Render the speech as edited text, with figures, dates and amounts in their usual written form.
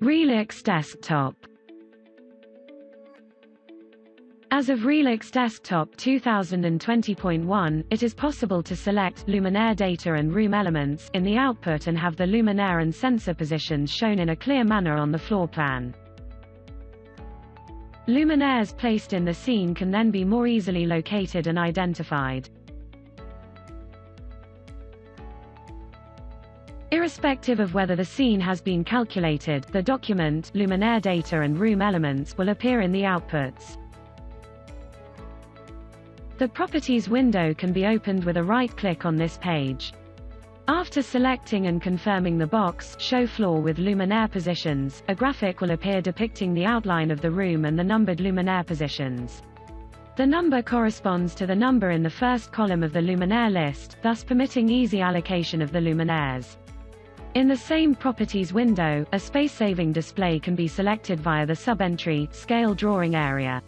ReluxDesktop. As of ReluxDesktop 2020.1, it is possible to select Luminaire data and room elements in the output and have the luminaire and sensor positions shown in a clear manner on the floor plan. Luminaires placed in the scene can then be more easily located and identified. Irrespective of whether the scene has been calculated, the document, luminaire data and room elements will appear in the outputs. The Properties window can be opened with a right-click on this page. After selecting and confirming the box, Show Floor with Luminaire Positions, a graphic will appear depicting the outline of the room and the numbered luminaire positions. The number corresponds to the number in the first column of the luminaire list, thus permitting easy allocation of the luminaires. In the same Properties window, a space-saving display can be selected via the sub-entry, Scale Drawing area.